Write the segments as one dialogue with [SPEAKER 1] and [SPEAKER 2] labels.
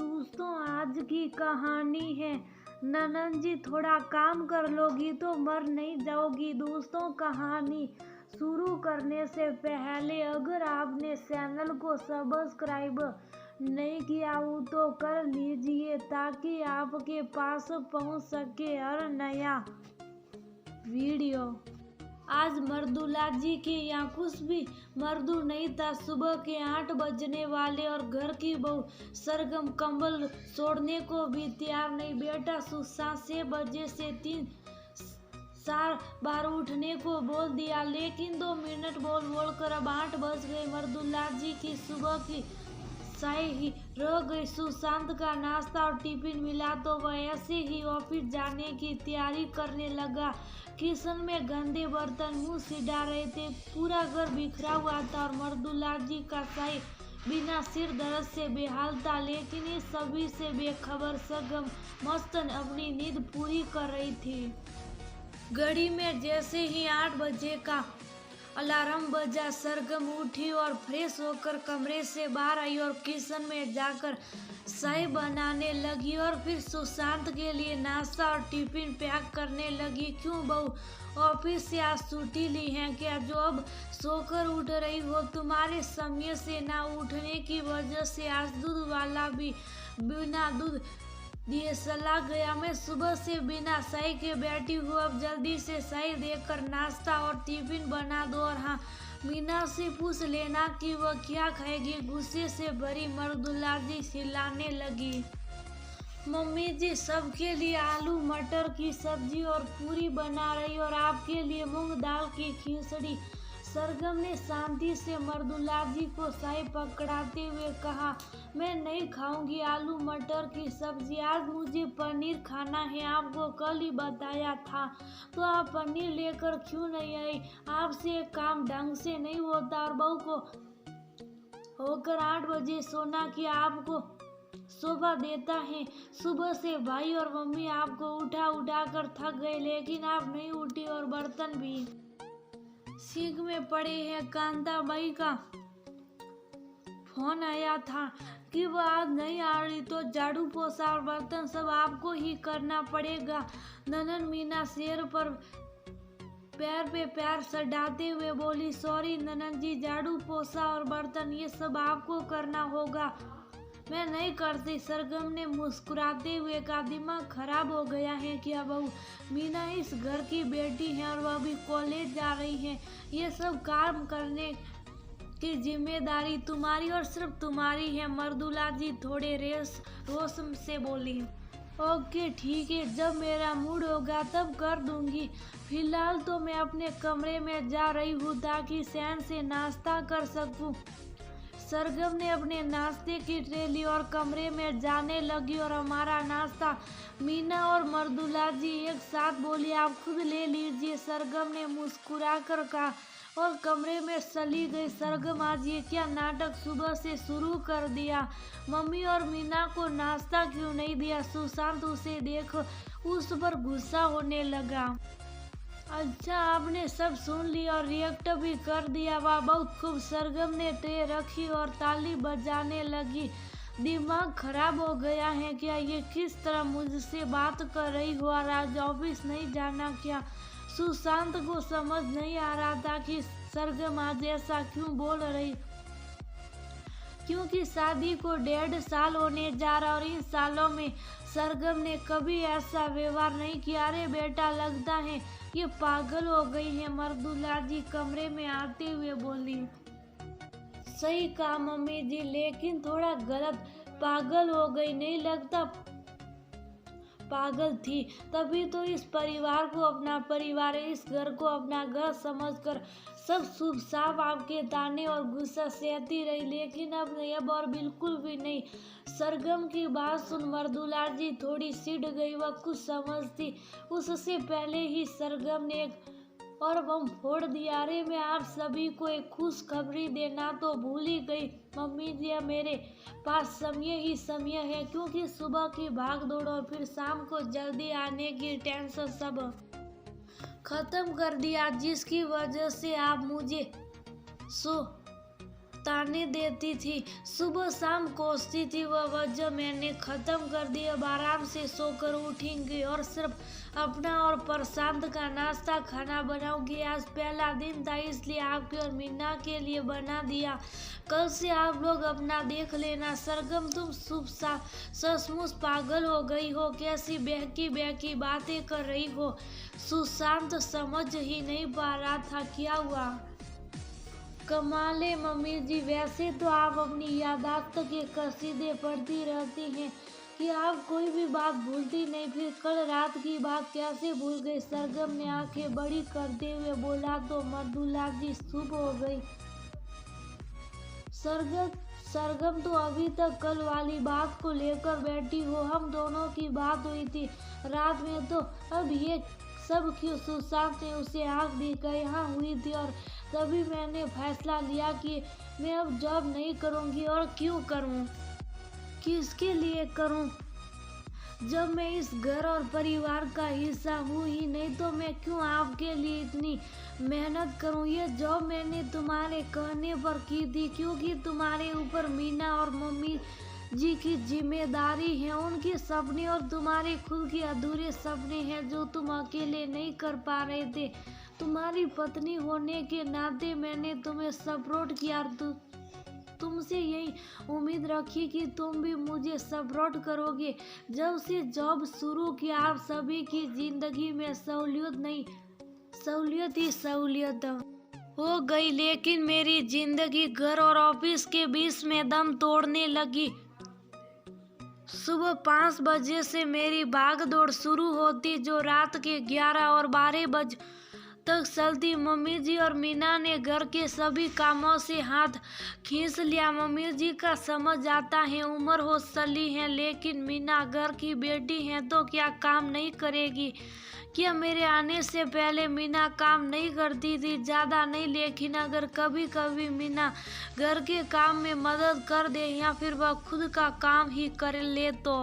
[SPEAKER 1] दोस्तों आज की कहानी है ननन जी थोड़ा काम कर लोगी तो मर नहीं जाओगी। दोस्तों कहानी शुरू करने से पहले अगर आपने चैनल को सब्सक्राइब नहीं किया हो तो कर लीजिए ताकि आपके पास पहुंच सके हर नया वीडियो। आज मर्दुला जी के यहाँ कुछ भी मर्दू नहीं था। सुबह के 8 बजने वाले और घर की बहू सरगम कंबल छोड़ने को भी तैयार नहीं। बेटा सुशांत 6 बजे से 3-4 बार उठने को बोल दिया लेकिन 2 मिनट बोल कर अब 8 बज गए। मर्दुला जी की सुबह की चाय ही रह गई। सुशांत का नाश्ता और टिफिन मिला तो वह ऐसे ही ऑफिस जाने की तैयारी करने लगा। किचन में गंदे बर्तन मुंह सिड़ा रहे थे, पूरा घर बिखरा हुआ था और मर्दुला जी का चाय बिना सिर दर्द से बेहाल था। लेकिन इस सभी से बेखबर सरगम मस्तन अपनी नींद पूरी कर रही थी। घड़ी में जैसे ही 8 बजे का अलार्म बजा, सरगम उठी और फ्रेश होकर कमरे से बाहर आई और किचन में जाकर चाय बनाने लगी और फिर सुशांत के लिए नाश्ता और टिफिन पैक करने लगी। क्यों बहू, ऑफिस से आज छुट्टी ली है क्या? जो अब सोकर उठ रही हो, तुम्हारे समय से ना उठने की वजह से आज दूध वाला भी बिना दूध दिए चला गया। मैं सुबह से बिना चाय के बैठी हूँ, अब जल्दी से चाय देकर नाश्ता और टिफिन बना दो। और हाँ, मीना से पूछ लेना कि वह क्या खाएगी। गुस्से से भरी मर्दुला जी चिल्लाने लगी। मम्मी जी सबके लिए आलू मटर की सब्जी और पूरी बना रही और आपके लिए मूंग दाल की खिचड़ी। सरगम ने शांति से मर्दुला जी को चाय पकड़ाते हुए कहा, मैं नहीं खाऊंगी आलू मटर की सब्जी, आज मुझे पनीर खाना है। आपको कल ही बताया था तो आप पनीर लेकर क्यों नहीं आई? आपसे एक काम ढंग से नहीं होता और बहू को होकर 8 बजे सोना कि आपको शोभा देता है। सुबह से भाई और मम्मी आपको उठा कर थक गए लेकिन आप नहीं उठी और बर्तन भी सिंक में पड़े हैं। कांता बाई का फोन आया था कि वह आज नहीं आ रही तो झाड़ू पोछा और बर्तन सब आपको ही करना पड़ेगा। ननन मीना शेर पर पैर पे पैर सटाते हुए बोली, सॉरी ननन जी, झाड़ू पोछा और बर्तन ये सब आपको करना होगा, मैं नहीं करती। सरगम ने मुस्कुराते हुए कहा, दिमाग खराब हो गया है क्या बहू? मीना इस घर की बेटी है और वह अभी कॉलेज जा रही है। ये सब काम करने की जिम्मेदारी तुम्हारी और सिर्फ तुम्हारी है। मर्दुला जी थोड़े रोष से बोली, ओके ठीक है, जब मेरा मूड होगा तब कर दूंगी। फिलहाल तो मैं अपने कमरे में जा रही हूँ ताकि चैन से नाश्ता कर सकूँ। सरगम ने अपने नाश्ते की ट्रे ली और कमरे में जाने लगी और हमारा नाश्ता। मीना और मर्दुला जी एक साथ बोली, आप खुद ले लीजिए। सरगम ने मुस्कुरा कर कहा और कमरे में चली गई। सरगम आज ये क्या नाटक सुबह से शुरू कर दिया? मम्मी और मीना को नाश्ता क्यों नहीं दिया? सुशांत उसे देख उस पर गुस्सा होने लगा। अच्छा, आपने सब सुन लिया और रिएक्ट भी कर दिया, वाह बहुत खूब। सरगम ने ट्रे रखी और ताली बजाने लगी। दिमाग खराब हो गया है क्या? ये किस तरह मुझसे बात कर रही हो और आज ऑफिस नहीं जाना क्या? सुशांत को समझ नहीं आ रहा था कि सरगम आज ऐसा क्यों बोल रही, क्योंकि शादी को 1.5 साल होने जा रहा और इन सालों में सरगम ने कभी ऐसा व्यवहार नहीं किया। अरे बेटा, लगता है ये पागल हो गई है। मर्दुला जी कमरे में आते हुए बोली, सही कहा मम्मी जी, लेकिन थोड़ा गलत। पागल हो गई नहीं, लगता पागल थी। तभी तो इस परिवार को अपना परिवार, इस घर को अपना घर समझकर सब शुभ साफ आपके ताने और गुस्सा सहती रही, लेकिन अब नहीं, अब और बिल्कुल भी नहीं। सरगम की बात सुन मर्दुला जी थोड़ी चिढ़ गई। वह कुछ समझती उससे पहले ही सरगम ने एक और बम फोड़ दिया। अरे मैं आप सभी को एक खुशखबरी देना तो भूल ही गई मम्मी जी, मेरे पास समय ही समय है, क्योंकि सुबह की भाग दौड़ और फिर शाम को जल्दी आने की टेंशन सब खत्म कर दिया, जिसकी वजह से आप मुझे ताने देती थी, सुबह शाम कोसती थी। वह वजह मैंने खत्म कर दी। अब आराम से सोकर उठेंगी और सिर्फ अपना और प्रशांत का नाश्ता खाना बनाऊंगी। आज पहला दिन था इसलिए आपके और मीना के लिए बना दिया। कल से आप लोग अपना देख लेना। सरगम तुम सचमुच पागल हो गई हो, कैसी बहकी बहकी बातें कर रही हो। सुशांत समझ ही नहीं पा रहा था क्या हुआ। कमाल है मम्मी जी, वैसे तो आप अपनी यादाश्त के कसीदे पढ़ती रहती हैं कि आप कोई भी बात भूलती नहीं, फिर कल रात की बात कैसे भूल गई। सरगम ने आंखें बड़ी करते हुए बोला तो मृदुला जी चुप हो गई। सरगम तो अभी तक कल वाली बात को लेकर बैठी हो। हम दोनों की बात हुई थी रात में, तो अब ये सब क्यों। सुशांत ने उसे आंख दिखाई। यहाँ हुई थी और तभी मैंने फैसला लिया कि मैं अब जॉब नहीं करूँगी। और क्यों करूँ, किसके लिए करूँ, जब मैं इस घर और परिवार का हिस्सा हूँ ही नहीं तो मैं क्यों आपके लिए इतनी मेहनत करूँ। ये जॉब मैंने तुम्हारे कहने पर की थी क्योंकि तुम्हारे ऊपर मीना और मम्मी जी की जिम्मेदारी है। उनके सपने और तुम्हारे खुद के अधूरे सपने हैं जो तुम अकेले नहीं कर पा रहे थे। तुम्हारी पत्नी होने के नाते मैंने तुम्हें सपोर्ट किया। तुमसे यही उम्मीद रखी कि तुम भी मुझे सपोर्ट करोगे। जब से जॉब शुरू किया आप सभी की जिंदगी में सहूलियत ही सहूलियत हो गई, लेकिन मेरी जिंदगी घर और ऑफिस के बीच में दम तोड़ने लगी। सुबह 5 बजे से मेरी भाग दौड़ शुरू होती जो रात के 11 और 12 बजे तक चलती। मम्मी जी और मीना ने घर के सभी कामों से हाथ खींच लिया। मम्मी जी का समझ आता है, उम्र हो चली है, लेकिन मीना घर की बेटी है तो क्या काम नहीं करेगी। क्या मेरे आने से पहले मीना काम नहीं करती थी? ज़्यादा नहीं, लेकिन अगर कभी कभी मीना घर के काम में मदद कर दे या फिर वह खुद का काम ही कर ले तो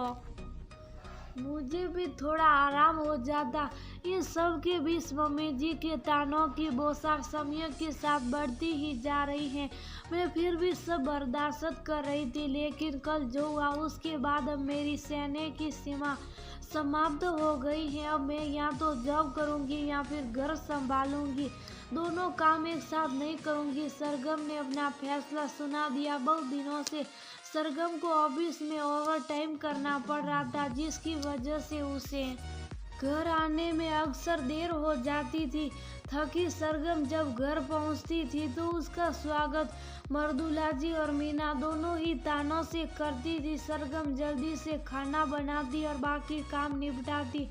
[SPEAKER 1] मुझे भी थोड़ा आराम हो जाता। इन सब के बीच मम्मी जी के तानों की बौछार समय के साथ बढ़ती ही जा रही है। मैं फिर भी सब बर्दाश्त कर रही थी, लेकिन कल जो हुआ उसके बाद अब मेरी सहने की सीमा समाप्त हो गई है। अब मैं या तो जॉब करूंगी या फिर घर संभालूंगी, दोनों काम एक साथ नहीं करूंगी। सरगम ने अपना फैसला सुना दिया। बहुत दिनों से सरगम को ऑफिस में ओवर टाइम करना पड़ रहा था, जिसकी वजह से उसे घर आने में अक्सर देर हो जाती थी। थकी सरगम जब घर पहुंचती थी तो उसका स्वागत मृदुला जी और मीना दोनों ही तानों से करती थी। सरगम जल्दी से खाना बनाती और बाकी काम निपटाती।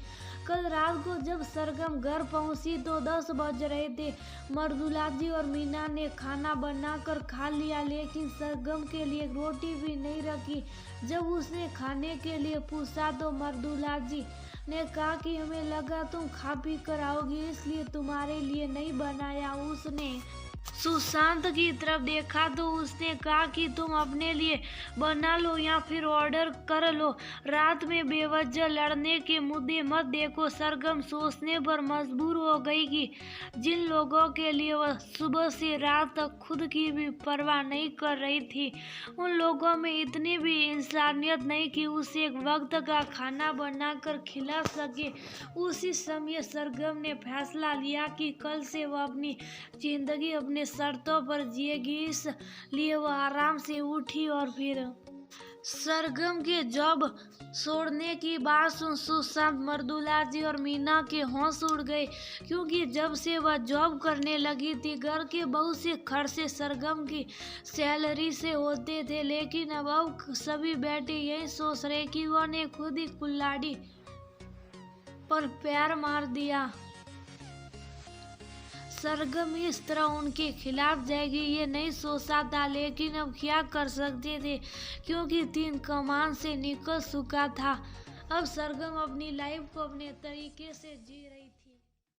[SPEAKER 1] कल रात को जब सरगम घर पहुंची तो 10 बज रहे थे। मृदुला जी और मीना ने खाना बनाकर खा लिया, लेकिन सरगम के लिए रोटी भी नहीं रखी। जब उसने खाने के लिए पूछा तो मृदुला जी ने कहा कि हमें लगा तुम खा पी कर आओगी इसलिए तुम्हारे लिए नहीं बनाया। उसने सुशांत की तरफ देखा तो उसने कहा कि तुम अपने लिए बना लो या फिर ऑर्डर कर लो। रात में बेवजह लड़ने के मुद्दे मत देखो। सरगम सोचने पर मजबूर हो गई कि जिन लोगों के लिए वह सुबह से रात तक खुद की भी परवाह नहीं कर रही थी, उन लोगों में इतनी भी इंसानियत नहीं कि उसे एक वक्त का खाना बनाकर खिला सके। उसी समय सरगम ने फैसला लिया कि कल से वह अपनी जिंदगी अपने शर्तों पर जिएगी। इसलिए वह आराम से उठी और फिर सरगम के जॉब छोड़ने की बात सुन सुशांत, मृदुला जी और मीना के होश उड़ गए, क्योंकि जब से वह जॉब करने लगी थी घर के बहुत से खर्चे सरगम की सैलरी से होते थे। लेकिन अब सभी बेटे यही सोच रहे कि उन्होंने खुद ही कुल्हाड़ी पर पैर मार दिया। सरगम इस तरह उनके खिलाफ जाएगी ये नहीं सोचा था, लेकिन अब क्या कर सकते थे क्योंकि तीन कमान से निकल चुका था। अब सरगम अपनी लाइफ को अपने तरीके से जी